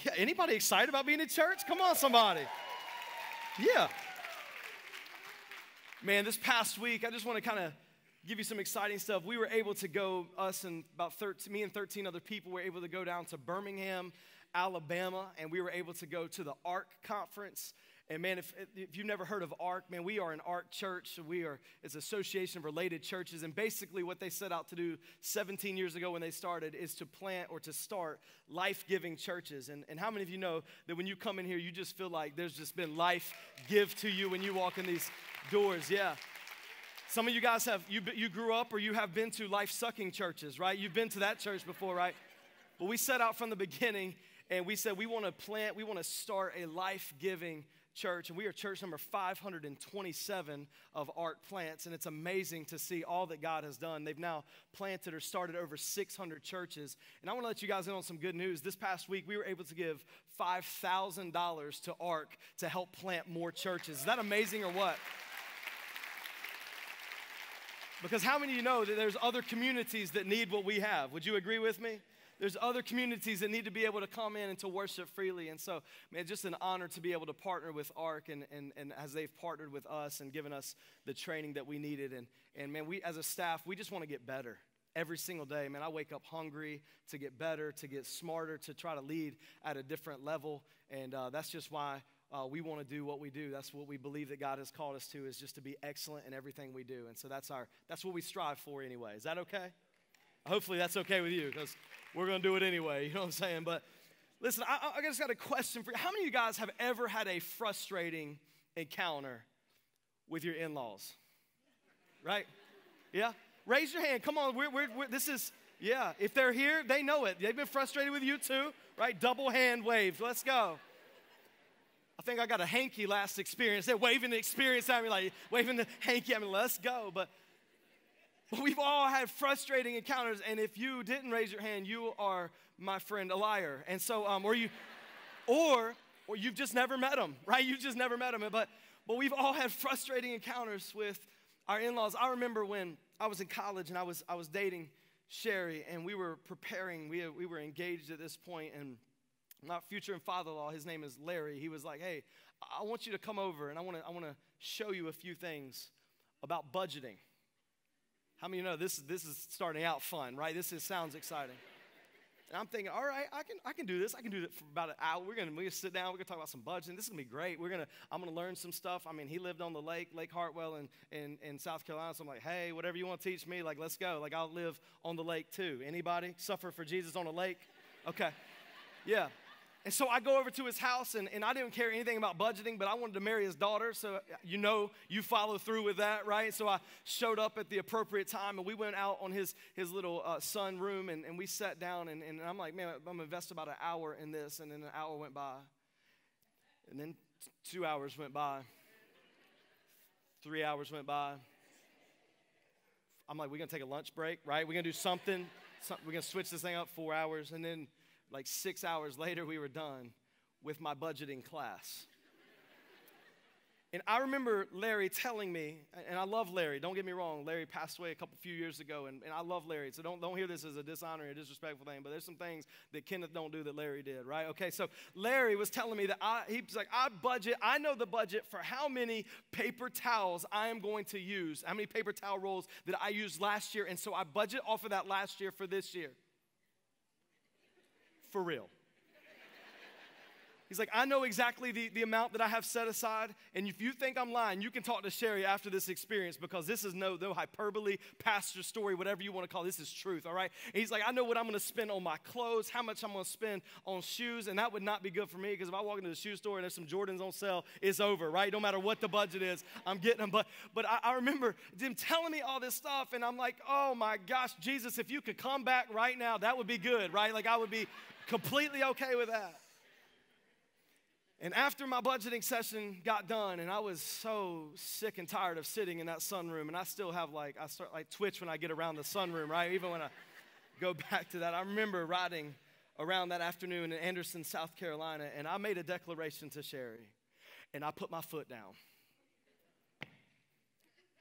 Yeah, anybody excited about being in church? Come on, somebody. Yeah. Man, this past week, I just want to kind of give you some exciting stuff. We were able to go, us and about 13, me and 13 other people were able to go down to Birmingham, Alabama, and we were able to go to the ARC conference. And man, if you've never heard of ARC, man, we are an ARC church. It's an association of related churches. And basically what they set out to do 17 years ago when they started is to plant or to start life-giving churches. And how many of you know that when you come in here, you just feel like there's just been life give to you when you walk in these doors? Yeah. Some of you guys you grew up or you have been to life-sucking churches, right? You've been to that church before, right? But we set out from the beginning and we said we want to start a life-giving church, and we are church number 527 of ARC Plants, and it's amazing to see all that God has done. They've now planted or started over 600 churches, and I want to let you guys in on some good news. This past week, we were able to give $5,000 to ARC to help plant more churches. Is that amazing or what? Because how many of you know that there's other communities that need what we have? Would you agree with me? There's other communities that need to be able to come in and to worship freely. And so, man, just an honor to be able to partner with ARC and as they've partnered with us and given us the training that we needed. And man, we as a staff, we just want to get better every single day. Man, I wake up hungry to get better, to get smarter, to try to lead at a different level. And that's just why we want to do what we do. That's what we believe that God has called us to, is just to be excellent in everything we do. And so that's what we strive for anyway. Is that okay? Hopefully that's okay with you, because we're going to do it anyway. You know what I'm saying? But listen, I just got a question for you. How many of you guys have ever had a frustrating encounter with your in-laws? Right? Yeah? Raise your hand. Come on. Yeah. If they're here, they know it. They've been frustrated with you too, right? Double hand wave. Let's go. I think I got a hanky last experience. They're waving the experience at me, like waving the hanky at me. Let's go. But we've all had frustrating encounters, and if you didn't raise your hand, you are, my friend, a liar. And so, or you've just never met them, right? You've just never met them. But we've all had frustrating encounters with our in-laws. I remember when I was in college and I was dating Sherry, and we were preparing. We were engaged at this point, and my future and father-in-law, his name is Larry. He was like, "Hey, I want you to come over, and I want to show you a few things about budgeting." How many of you know this is starting out fun, right? Sounds exciting. And I'm thinking, all right, I can do this. I can do it for about an hour. We're gonna sit down. We're gonna talk about some budgeting. This is gonna be great. I'm gonna learn some stuff. I mean, he lived on the Lake Hartwell in South Carolina. So I'm like, hey, whatever you want to teach me, like, let's go. Like, I'll live on the lake too. Anybody suffer for Jesus on a lake? Okay, yeah. And so I go over to his house, and I didn't care anything about budgeting, but I wanted to marry his daughter, so you follow through with that, right? So I showed up at the appropriate time, and we went out on his little sun room, and we sat down, and I'm like, man, I'm going to invest about an hour in this, and then an hour went by, and then 2 hours went by, 3 hours went by. I'm like, we're going to take a lunch break, right? We're going to do something. We're going to switch this thing up 4 hours, and then like 6 hours later, we were done with my budgeting class. And I remember Larry telling me, and I love Larry, don't get me wrong, Larry passed away a few years ago, and I love Larry, so don't hear this as a dishonoring or disrespectful thing, but there's some things that Kenneth don't do that Larry did, right? Okay, so Larry was telling me that he was like, I know the budget for how many paper towels I am going to use, how many paper towel rolls that I used last year, and so I budget off of that last year for this year. For real. He's like, I know exactly the amount that I have set aside, and if you think I'm lying, you can talk to Sherry after this experience, because this is no hyperbole, pastor story, whatever you want to call it. This is truth, all right? And he's like, I know what I'm going to spend on my clothes, how much I'm going to spend on shoes, and that would not be good for me, because if I walk into the shoe store and there's some Jordans on sale, it's over, right? No matter what the budget is, I'm getting them. But I remember him telling me all this stuff, and I'm like, oh my gosh, Jesus, if you could come back right now, that would be good, right? Like, I would be completely okay with that. And after my budgeting session got done, and I was so sick and tired of sitting in that sunroom, and I still have I start twitch when I get around the sunroom, right? Even when I go back to that. I remember riding around that afternoon in Anderson, South Carolina, and I made a declaration to Sherry, and I put my foot down.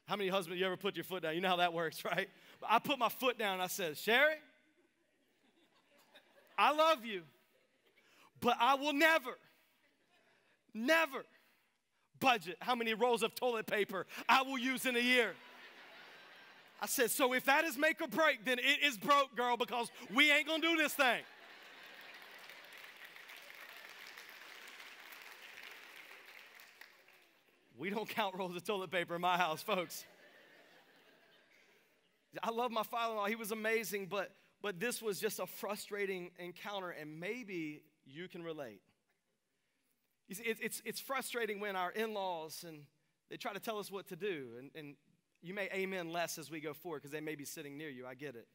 How many husbands, you ever put your foot down? You know how that works, right? But I put my foot down, and I said, Sherry, I love you, But I will never budget how many rolls of toilet paper I will use in a year. I said, so if that is make or break, then it is broke, girl, because we ain't gonna do this thing. We don't count rolls of toilet paper in my house, folks. I love my father-in-law. He was amazing, but this was just a frustrating encounter, and maybe you can relate. You see, it's frustrating when our in-laws, and they try to tell us what to do, and you may amen less as we go forward because they may be sitting near you. I get it.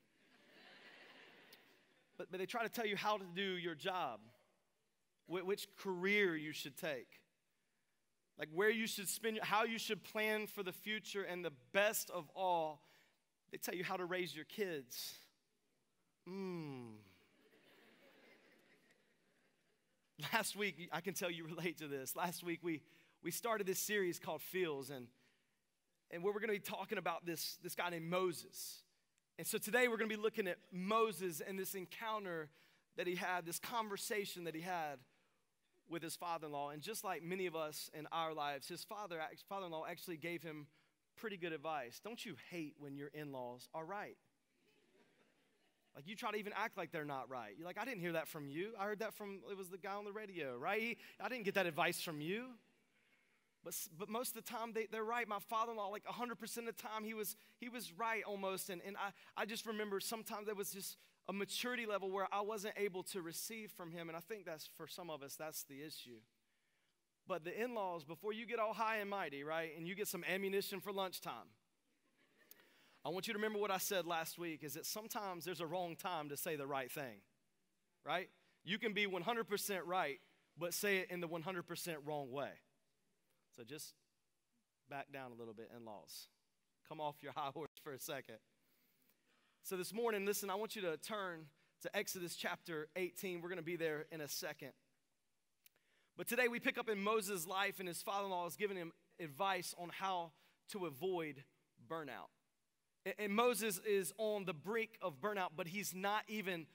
But they try to tell you how to do your job, which career you should take, like where you should spend, how you should plan for the future, and the best of all, they tell you how to raise your kids. Last week, I can tell you relate to this. Last week, we started this series called Feels, and where we're going to be talking about this guy named Moses. And so today, we're going to be looking at Moses and this encounter that he had, this conversation that he had with his father-in-law. And just like many of us in our lives, his father-in-law actually gave him pretty good advice. Don't you hate when your in-laws are right? Like you try to even act like they're not right. You're like, I didn't hear that from you. I heard that it was the guy on the radio, right? I didn't get that advice from you. But most of the time, they're right. My father-in-law, like 100% of the time, he was right almost. And I just remember sometimes there was just a maturity level where I wasn't able to receive from him. And I think that's, for some of us, that's the issue. But the in-laws, before you get all high and mighty, right, and you get some ammunition for lunchtime, I want you to remember what I said last week, is that sometimes there's a wrong time to say the right thing, right? You can be 100% right, but say it in the 100% wrong way. So just back down a little bit, in-laws. Come off your high horse for a second. So this morning, listen, I want you to turn to Exodus chapter 18. We're going to be there in a second. But today we pick up in Moses' life, and his father-in-law is giving him advice on how to avoid burnout. And Moses is on the brink of burnout, but he's not even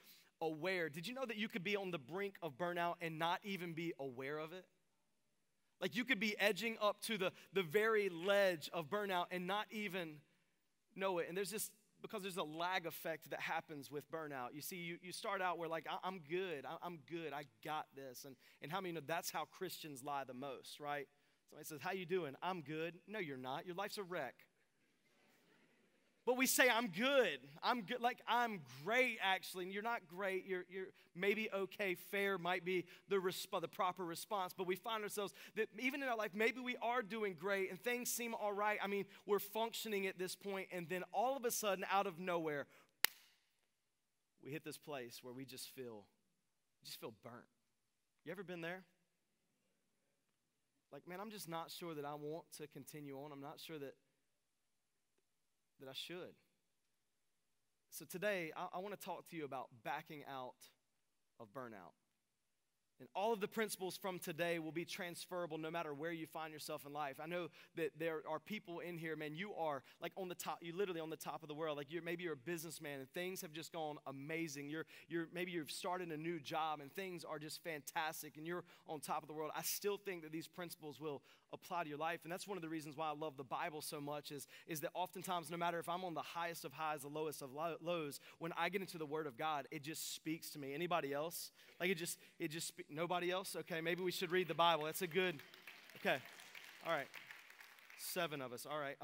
aware. Did you know that you could be on the brink of burnout and not even be aware of it? Like you could be edging up to the very ledge of burnout and not even know it. And because there's a lag effect that happens with burnout. You see, you start out where like, I'm good, I got this. And how many know that's how Christians lie the most, right? Somebody says, how you doing? I'm good. No, you're not. Your life's a wreck. But we say, I'm good, like I'm great actually, and you're not great, you're maybe okay, fair might be the proper response, but we find ourselves that even in our life, maybe we are doing great and things seem all right. I mean, we're functioning at this point, and then all of a sudden, out of nowhere, we hit this place where we just feel burnt. You ever been there? Like, man, I'm just not sure that I want to continue on. I'm not sure that I should. So today, I want to talk to you about backing out of burnout. And all of the principles from today will be transferable no matter where you find yourself in life. I know that there are people in here, man, you are like on the top, you're literally on the top of the world. Like maybe you're a businessman and things have just gone amazing. Maybe you've started a new job and things are just fantastic and you're on top of the world. I still think that these principles will apply to your life. And that's one of the reasons why I love the Bible so much is that oftentimes, no matter if I'm on the highest of highs, the lowest of lows, when I get into the Word of God, it just speaks to me. Anybody else? Like nobody else? Okay, maybe we should read the Bible. That's a good, okay. All right. 7 of us. All right.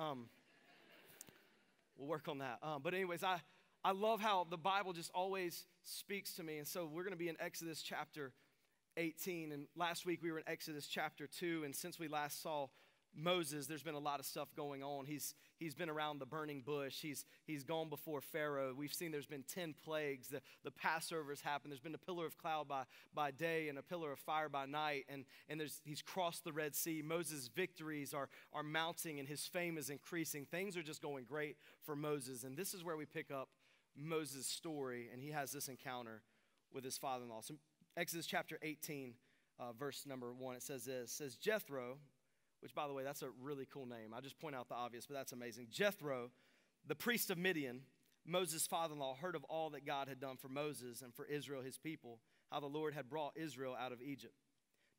We'll work on that. But anyways, I love how the Bible just always speaks to me. And so we're going to be in Exodus chapter 18. And last week we were in Exodus chapter 2. And since we last saw Moses, there's been a lot of stuff going on. He's been around the burning bush. He's gone before Pharaoh. We've seen there's been 10 plagues. The Passover's happened. There's been a pillar of cloud by day and a pillar of fire by night. And he's crossed the Red Sea. Moses' victories are mounting and his fame is increasing. Things are just going great for Moses. And this is where we pick up Moses' story. And he has this encounter with his father-in-law. So Exodus chapter 18, verse number 1, it says this. It says, Jethro, which, by the way, that's a really cool name. I just point out the obvious, but that's amazing. Jethro, the priest of Midian, Moses' father-in-law, heard of all that God had done for Moses and for Israel, his people, how the Lord had brought Israel out of Egypt.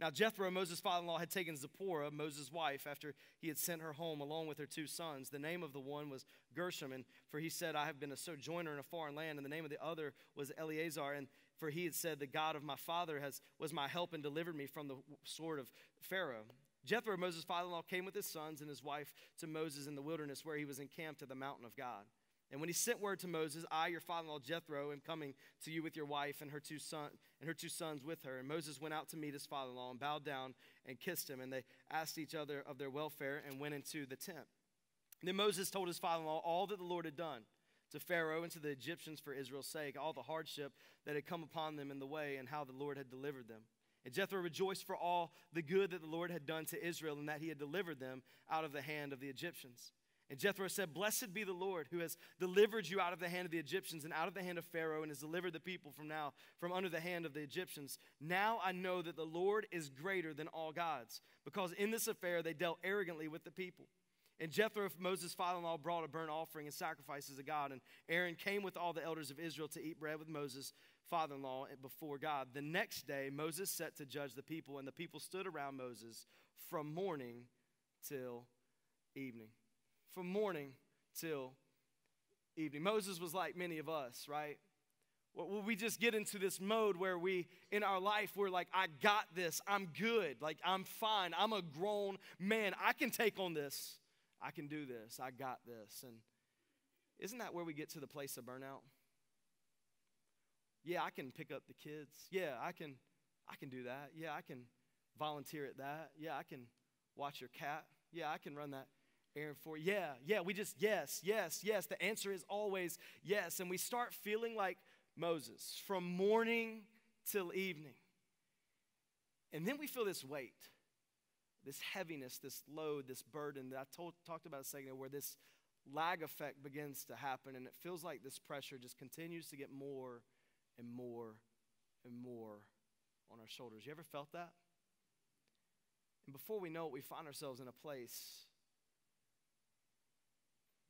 Now Jethro, Moses' father-in-law, had taken Zipporah, Moses' wife, after he had sent her home along with her 2 sons. The name of the one was Gershom, and for he said, I have been a sojourner in a foreign land. And the name of the other was Eleazar, and for he had said, the God of my father was my help and delivered me from the sword of Pharaoh. Jethro, Moses' father-in-law, came with his sons and his wife to Moses in the wilderness where he was encamped at the mountain of God. And when he sent word to Moses, I, your father-in-law Jethro, am coming to you with your wife and her two sons with her. And Moses went out to meet his father-in-law and bowed down and kissed him. And they asked each other of their welfare and went into the tent. And then Moses told his father-in-law all that the Lord had done to Pharaoh and to the Egyptians for Israel's sake, all the hardship that had come upon them in the way and how the Lord had delivered them. And Jethro rejoiced for all the good that the Lord had done to Israel and that he had delivered them out of the hand of the Egyptians. And Jethro said, blessed be the Lord who has delivered you out of the hand of the Egyptians and out of the hand of Pharaoh and has delivered the people from under the hand of the Egyptians. Now I know that the Lord is greater than all gods, because in this affair they dealt arrogantly with the people. And Jethro, Moses' father-in-law, brought a burnt offering and sacrifices to God. And Aaron came with all the elders of Israel to eat bread with Moses' father-in-law before God. The next day Moses set to judge the people, and the people stood around Moses from morning till evening. From morning till evening. Moses was like many of us, right? Well, we just get into this mode where in our life, we're like, I got this. I'm good. Like, I'm fine. I'm a grown man. I can take on this. I can do this. I got this. And isn't that where we get to the place of burnout? Yeah, I can pick up the kids. Yeah, I can do that. Yeah, I can volunteer at that. Yeah, I can watch your cat. Yeah, I can run that errand for you. Yeah, we just, yes. The answer is always yes. And we start feeling like Moses from morning till evening. And then we feel this weight, this heaviness, this load, this burden that I talked about a second ago, where this lag effect begins to happen, and it feels like this pressure just continues to get more and more and more on our shoulders. You ever felt that? And before we know it, we find ourselves in a place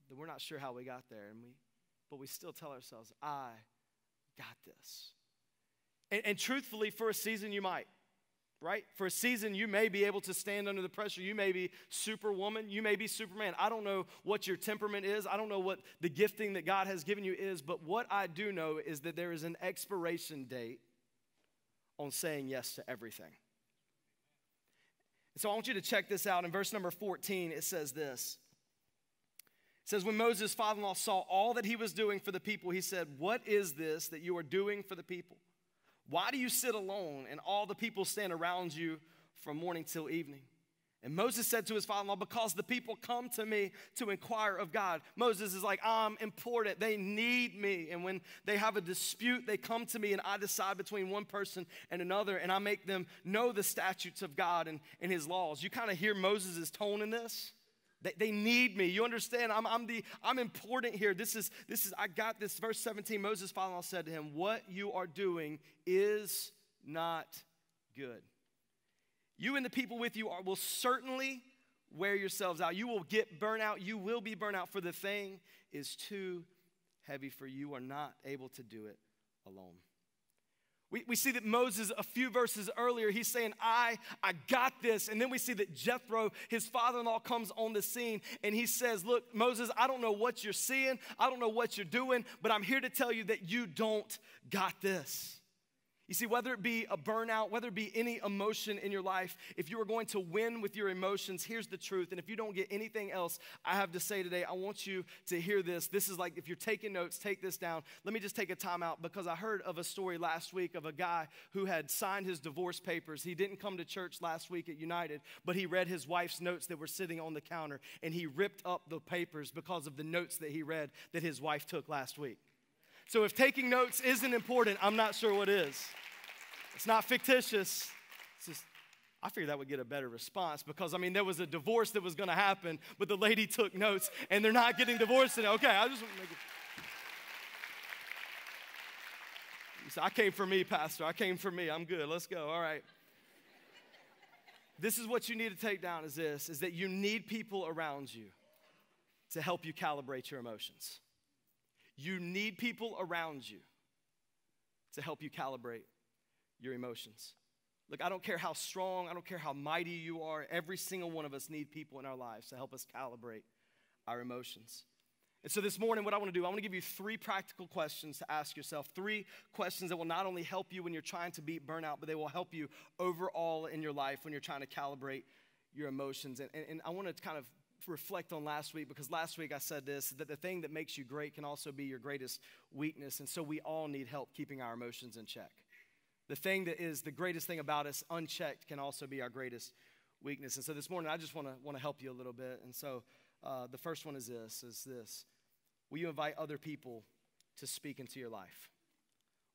that we're not sure how we got there, but we still tell ourselves, I got this. And truthfully, for a season you might, right? For a season you may be able to stand under the pressure. You may be superwoman. You may be superman. I don't know what your temperament is. I don't know what the gifting that God has given you is, but what I do know is that there is an expiration date on saying yes to everything. And so I want you to check this out. In verse number 14, it says this. It says, when Moses' father-in-law saw all that he was doing for the people, he said, what is this that you are doing for the people? Why do you sit alone and all the people stand around you from morning till evening? And Moses said to his father-in-law, because the people come to me to inquire of God. Moses is like, I'm important. They need me. And when they have a dispute, they come to me and I decide between one person and another, and I make them know the statutes of God and his laws. You kind of hear Moses' tone in this. They need me. You understand? I'm important here. This is. I got this. Verse 17. Moses' father-in-law said to him, "What you are doing is not good. You and the people with you will certainly wear yourselves out. You will get burnt out. You will be burnt out. For the thing is too heavy for you. You are not able to do it alone." We see that Moses, a few verses earlier, he's saying, I got this. And then we see that Jethro, his father-in-law, comes on the scene and he says, look, Moses, I don't know what you're seeing. I don't know what you're doing, but I'm here to tell you that you don't got this. You see, whether it be a burnout, whether it be any emotion in your life, if you are going to win with your emotions, here's the truth. And if you don't get anything else I have to say today, I want you to hear this. This is like, if you're taking notes, take this down. Let me just take a time out, because I heard of a story last week of a guy who had signed his divorce papers. He didn't come to church last week at United, but he read his wife's notes that were sitting on the counter, and he ripped up the papers because of the notes that he read that his wife took last week. So if taking notes isn't important, I'm not sure what is. It's not fictitious. It's just, I figured that would get a better response, because, there was a divorce that was going to happen, but the lady took notes, and they're not getting divorced today. Okay, I just want to make it. You say, I came for me, Pastor. I came for me. I'm good. Let's go. All right. This is what you need to take down is that you need people around you to help you calibrate your emotions. You need people around you to help you calibrate your emotions. Look, I don't care how strong, I don't care how mighty you are. Every single one of us need people in our lives to help us calibrate our emotions. And so this morning, what I want to do, I want to give you 3 practical questions to ask yourself. 3 questions that will not only help you when you're trying to beat burnout, but they will help you overall in your life when you're trying to calibrate your emotions. And I want to kind of reflect on last week, because last week I said this, that the thing that makes you great can also be your greatest weakness. And so we all need help keeping our emotions in check. The thing that is the greatest thing about us, unchecked, can also be our greatest weakness. And so this morning, I just want to help you a little bit. And so the first one is this. Will you invite other people to speak into your life?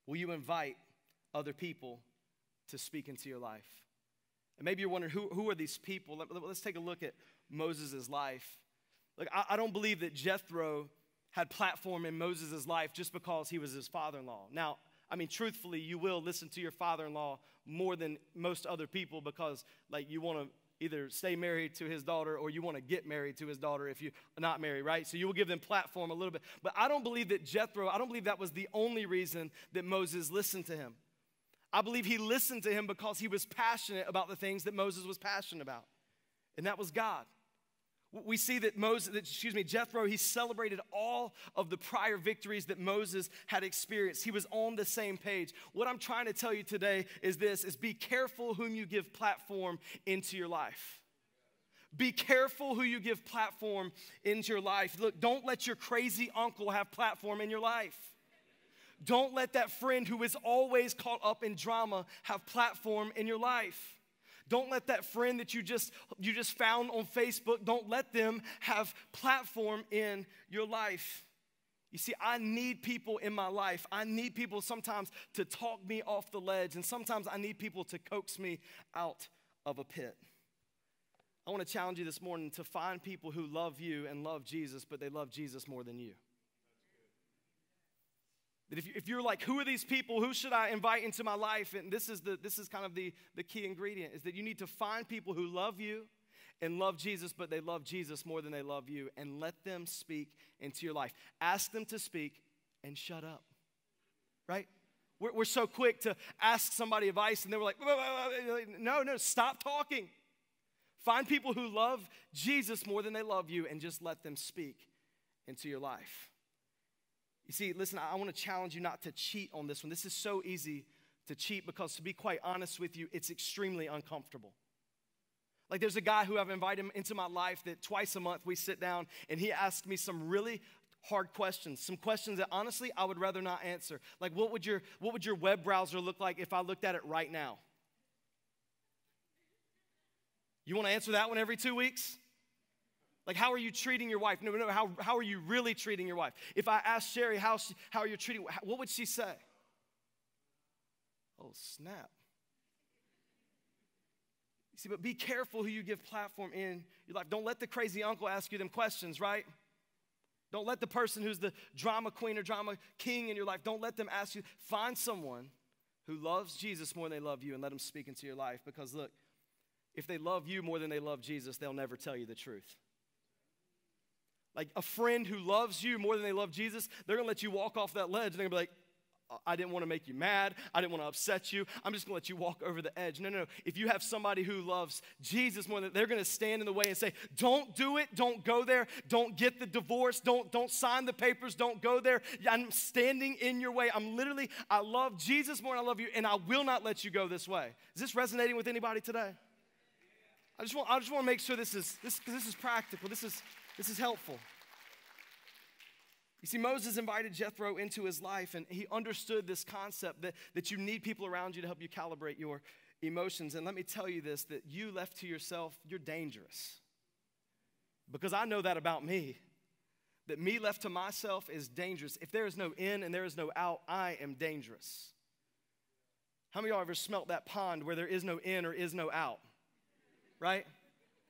Will you invite other people to speak into your life? And maybe you're wondering, who are these people? Let's take a look at Moses' life. Look, I don't believe that Jethro had platform in Moses' life just because he was his father-in-law. Now, I mean, truthfully, you will listen to your father-in-law more than most other people because, like, you want to either stay married to his daughter or you want to get married to his daughter if you're not married, right? So you will give them platform a little bit. But I don't believe that Jethro, I don't believe that was the only reason that Moses listened to him. I believe he listened to him because he was passionate about the things that Moses was passionate about, and that was God. We see that Jethro, he celebrated all of the prior victories that Moses had experienced. He was on the same page. What I'm trying to tell you today is this, is be careful whom you give platform into your life. Be careful who you give platform into your life. Look, don't let your crazy uncle have platform in your life. Don't let that friend who is always caught up in drama have platform in your life. Don't let that friend that you just found on Facebook, don't let them have platform in your life. You see, I need people in my life. I need people sometimes to talk me off the ledge, and sometimes I need people to coax me out of a pit. I want to challenge you this morning to find people who love you and love Jesus, but they love Jesus more than you. That if you're like, who are these people? Who should I invite into my life? And this is kind of the key ingredient, is that you need to find people who love you and love Jesus, but they love Jesus more than they love you, and let them speak into your life. Ask them to speak and shut up, right? We're so quick to ask somebody advice, and they were like, no, stop talking. Find people who love Jesus more than they love you, and just let them speak into your life. You see, listen, I want to challenge you not to cheat on this one. This is so easy to cheat because, to be quite honest with you, it's extremely uncomfortable. Like, there's a guy who I've invited into my life that twice a month we sit down and he asks me some really hard questions, some questions that honestly I would rather not answer. Like, what would your web browser look like if I looked at it right now? You want to answer that one every 2 weeks? Like, how are you treating your wife? No, how are you really treating your wife? If I asked Sherry, how are you treating, what would she say? Oh, snap. You see, but be careful who you give platform in your life. Don't let the crazy uncle ask you them questions, right? Don't let the person who's the drama queen or drama king in your life, don't let them ask you. Find someone who loves Jesus more than they love you and let them speak into your life. Because look, if they love you more than they love Jesus, they'll never tell you the truth. Like, a friend who loves you more than they love Jesus, they're going to let you walk off that ledge, and they're going to be like, I didn't want to make you mad. I didn't want to upset you. I'm just going to let you walk over the edge. No. If you have somebody who loves Jesus more than, they're going to stand in the way and say, don't do it. Don't go there. Don't get the divorce. Don't sign the papers. Don't go there. I'm standing in your way. I love Jesus more than I love you, and I will not let you go this way. Is this resonating with anybody today? I just want to make sure this is practical. This is helpful. You see, Moses invited Jethro into his life, and he understood this concept that you need people around you to help you calibrate your emotions. And let me tell you this, that you left to yourself, you're dangerous. Because I know that about me, that me left to myself is dangerous. If there is no in and there is no out, I am dangerous. How many of y'all ever smelt that pond where there is no in or is no out? Right?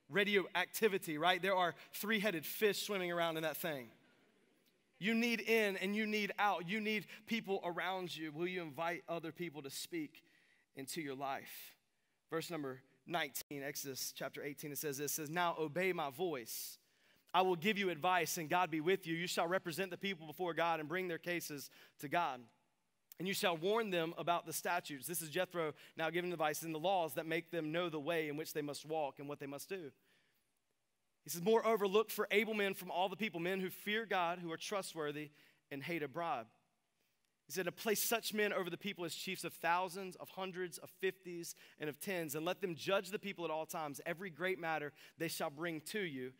Radioactivity, right? There are 3-headed fish swimming around in that thing. You need in and you need out. You need people around you. Will you invite other people to speak into your life? Verse number 19, Exodus chapter 18, it says this, it says, now obey my voice. I will give you advice, and God be with you. You shall represent the people before God and bring their cases to God. And you shall warn them about the statutes. This is Jethro now giving advice in the laws that make them know the way in which they must walk and what they must do. He says, moreover, look for able men from all the people, men who fear God, who are trustworthy, and hate a bribe. He said to place such men over the people as chiefs of thousands, of hundreds, of fifties, and of tens, and let them judge the people at all times. Every great matter they shall bring to you,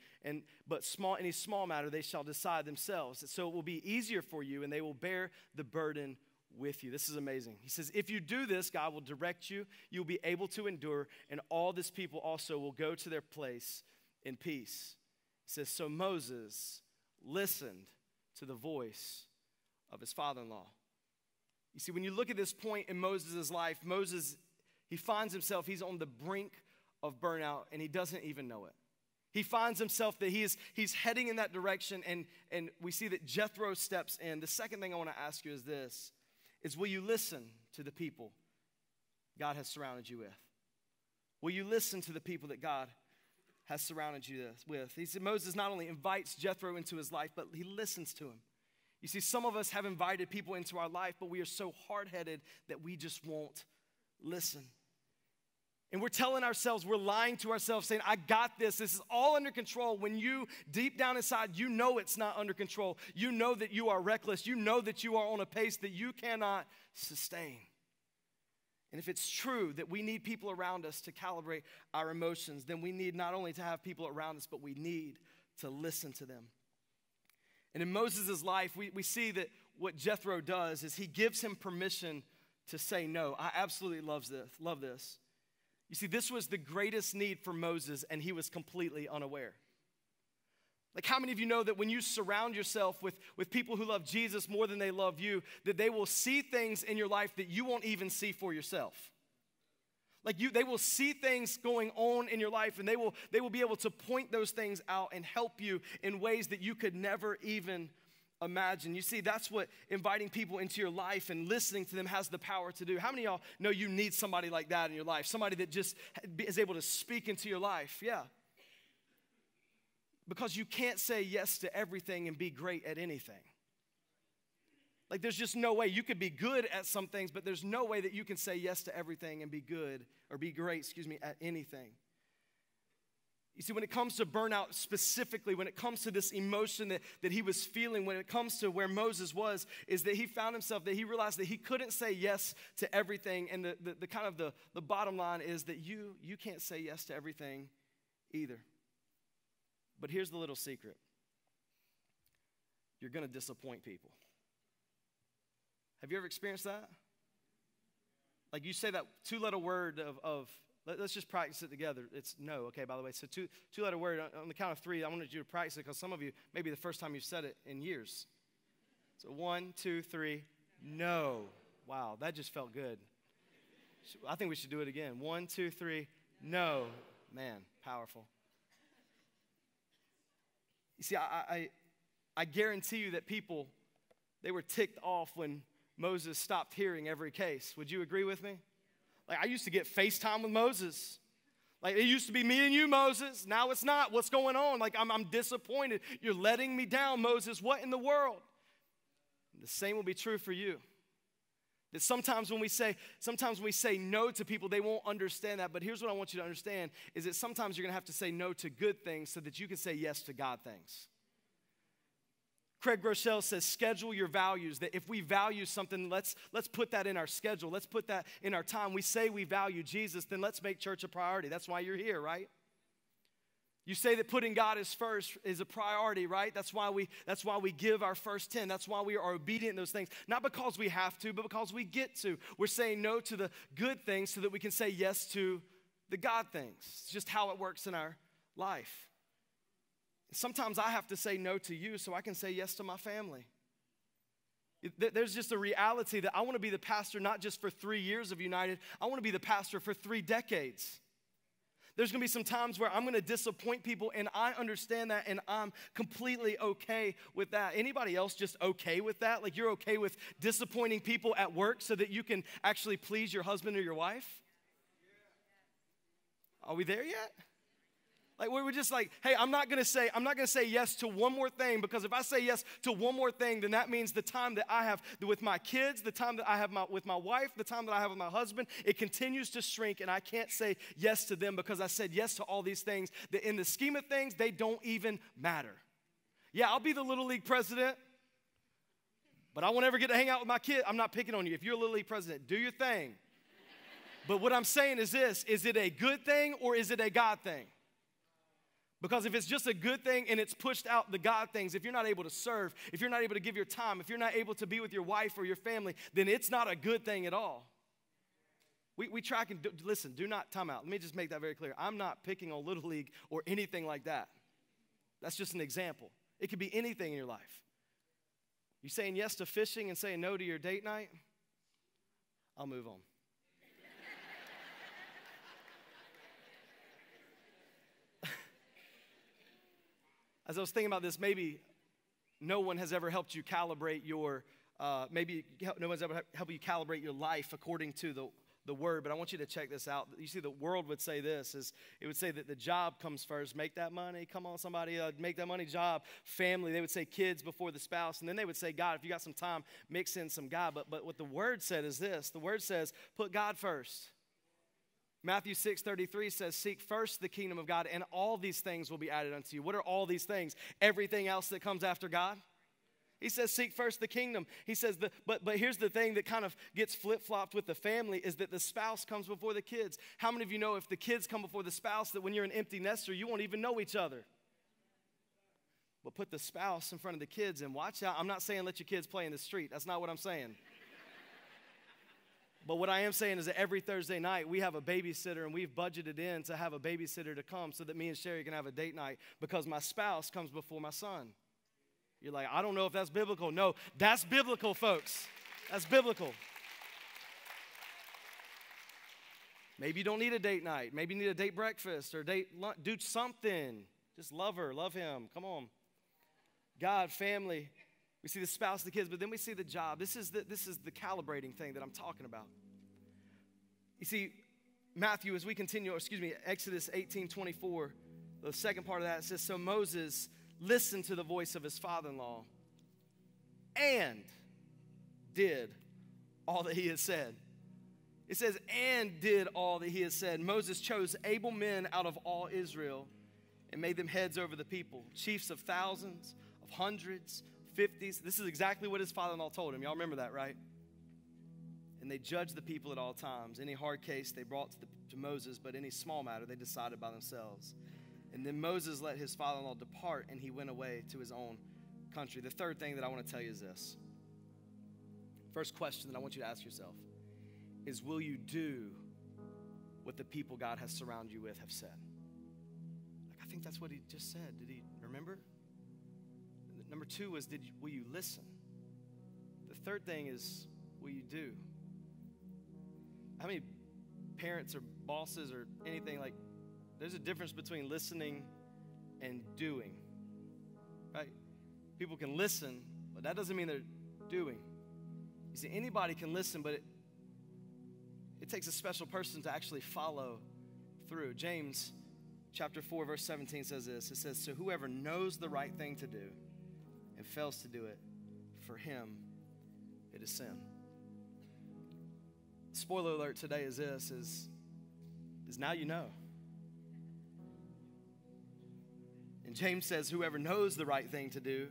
but any small matter they shall decide themselves. So it will be easier for you, and they will bear the burden with you. This is amazing. He says, if you do this, God will direct you. You'll be able to endure, and all this people also will go to their place in peace. He says, so Moses listened to the voice of his father-in-law. You see, when you look at this point in Moses' life, Moses, he finds himself, he's on the brink of burnout, and he doesn't even know it. He finds himself that he's heading in that direction, and we see that Jethro steps in. The second thing I want to ask you is this, is will you listen to the people God has surrounded you with? Will you listen to the people that God has surrounded you with? He said Moses not only invites Jethro into his life, but he listens to him. You see, some of us have invited people into our life, but we are so hard-headed that we just won't listen. And we're telling ourselves, we're lying to ourselves, saying, I got this. This is all under control. When you, deep down inside, you know it's not under control. You know that you are reckless. You know that you are on a pace that you cannot sustain. And if it's true that we need people around us to calibrate our emotions, then we need not only to have people around us, but we need to listen to them. And in Moses' life, we see that what Jethro does is he gives him permission to say no. I absolutely love this. You see, this was the greatest need for Moses, and he was completely unaware. Like, how many of you know that when you surround yourself with people who love Jesus more than they love you, that they will see things in your life that you won't even see for yourself? Like they will see things going on in your life, and they will be able to point those things out and help you in ways that you could never even imagine. You see, that's what inviting people into your life and listening to them has the power to do. How many of y'all know you need somebody like that in your life? Somebody that just is able to speak into your life. Yeah. Because you can't say yes to everything and be great at anything. Like, there's just no way. You could be good at some things, but there's no way that you can say yes to everything and be good, or be great, at anything. You see, when it comes to burnout specifically, when it comes to this emotion that he was feeling, when it comes to where Moses was, is that he found himself, that he realized that he couldn't say yes to everything. And the kind of the bottom line is that you can't say yes to everything either. But here's the little secret. You're going to disappoint people. Have you ever experienced that? Like, you say that two-letter word of let's just practice it together. It's no, okay, by the way. So two-letter word, on the count of three, I wanted you to practice it because some of you, maybe the first time you've said it in years. So 1, 2, 3, no. Wow, that just felt good. I think we should do it again. 1, 2, 3, no. Man, powerful. You see, I guarantee you that people, they were ticked off when Moses stopped hearing every case. Would you agree with me? Like, I used to get FaceTime with Moses. Like, it used to be me and you, Moses. Now it's not. What's going on? Like, I'm disappointed. You're letting me down, Moses. What in the world? And the same will be true for you. That sometimes when we say no to people, they won't understand that. But here's what I want you to understand, is that sometimes you're going to have to say no to good things so that you can say yes to God things. Craig Groeschel says, schedule your values. That if we value something, let's put that in our schedule. Let's put that in our time. We say we value Jesus, then let's make church a priority. That's why you're here, right? You say that putting God as first is a priority, right? That's why we give our first 10. That's why we are obedient in those things. Not because we have to, but because we get to. We're saying no to the good things so that we can say yes to the God things. It's just how it works in our life. Sometimes I have to say no to you so I can say yes to my family. There's just a reality that I want to be the pastor not just for 3 years of United. I want to be the pastor for 3 decades. There's going to be some times where I'm going to disappoint people, and I understand that, and I'm completely okay with that. Anybody else just okay with that? Like, you're okay with disappointing people at work so that you can actually please your husband or your wife? Are we there yet? Like we're just like, hey, I'm not gonna say yes to one more thing, because if I say yes to one more thing, then that means the time that I have with my kids, the time that I have with my wife, the time that I have with my husband, it continues to shrink, and I can't say yes to them because I said yes to all these things that in the scheme of things, they don't even matter. Yeah, I'll be the Little League president, but I won't ever get to hang out with my kid. I'm not picking on you. If you're a Little League president, do your thing. But what I'm saying is this, is it a good thing or is it a God thing? Because if it's just a good thing and it's pushed out the God things, if you're not able to serve, if you're not able to give your time, if you're not able to be with your wife or your family, then it's not a good thing at all. We track and listen, do not time out. Let me just make that very clear. I'm not picking on Little League or anything like that. That's just an example. It could be anything in your life. You saying yes to fishing and saying no to your date night? I'll move on. As I was thinking about this, maybe no one has ever helped you calibrate your, no one's ever helped you calibrate your life according to the word, but I want you to check this out. You see, the world would say this, it would say that the job comes first, make that money, come on somebody, make that money, job, family. They would say kids before the spouse, and then they would say God, if you got some time, mix in some God. But what the word said is this, the word says, put God first. Matthew 6:33 says, seek first the kingdom of God, and all these things will be added unto you. What are all these things? Everything else that comes after God? He says, seek first the kingdom. He says, but here's the thing that kind of gets flip-flopped with the family is that the spouse comes before the kids. How many of you know if the kids come before the spouse, that when you're an empty nester, you won't even know each other? But put the spouse in front of the kids and watch out. I'm not saying let your kids play in the street. That's not what I'm saying. But what I am saying is that every Thursday night, we have a babysitter, and we've budgeted in to have a babysitter to come so that me and Sherry can have a date night, because my spouse comes before my son. You're like, I don't know if that's biblical. No, that's biblical, folks. That's biblical. Maybe you don't need a date night. Maybe you need a date breakfast or date lunch. Do something. Just love her, love him. Come on. God, family. We see the spouse, the kids, but then we see the job. This is the calibrating thing that I'm talking about. You see, Matthew, as we continue, Exodus 18:24, the second part of that, it says, so Moses listened to the voice of his father-in-law and did all that he had said. It says, and did all that he had said. Moses chose able men out of all Israel and made them heads over the people, chiefs of thousands, of hundreds, 50s. This is exactly what his father-in-law told him. Y'all remember that, right? And they judged the people at all times. Any hard case they brought to Moses, but any small matter they decided by themselves. And then Moses let his father-in-law depart, and he went away to his own country. The third thing that I want to tell you is this. First question that I want you to ask yourself is, will you do what the people God has surrounded you with have said? Like, I think that's what he just said. Did he remember? Number two was, will you listen? The third thing is, will you do? How many parents or bosses or anything, like, there's a difference between listening and doing, right? People can listen, but that doesn't mean they're doing. You see, anybody can listen, but it takes a special person to actually follow through. James chapter 4, verse 17 says this. It says, so whoever knows the right thing to do and fails to do it, for him it is sin. Spoiler alert today is this, is now you know. And James says, whoever knows the right thing to do,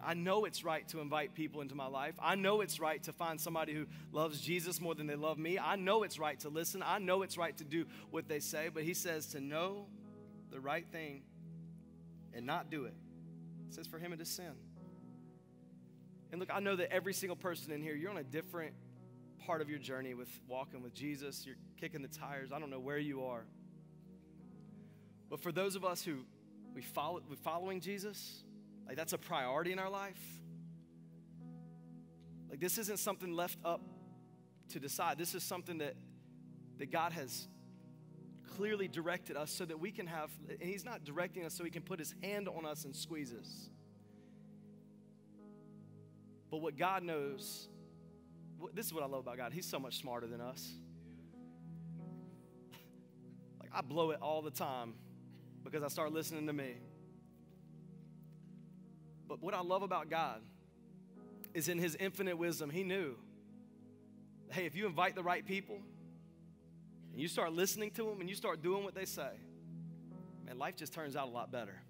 I know it's right to invite people into my life. I know it's right to find somebody who loves Jesus more than they love me. I know it's right to listen. I know it's right to do what they say. But he says to know the right thing and not do it. It says for him it is sin. And look, I know that every single person in here, you're on a different part of your journey with walking with Jesus. You're kicking the tires. I don't know where you are. But for those of us who we're following Jesus, like that's a priority in our life. Like this isn't something left up to decide. This is something that God has clearly directed us so that we can have, and he's not directing us so he can put his hand on us and squeeze us. But what God knows, this is what I love about God. He's so much smarter than us. Like I blow it all the time. because I start listening to me. But what I love about God is in his infinite wisdom, he knew, hey, if you invite the right people and you start listening to them and you start doing what they say, man, life just turns out a lot better.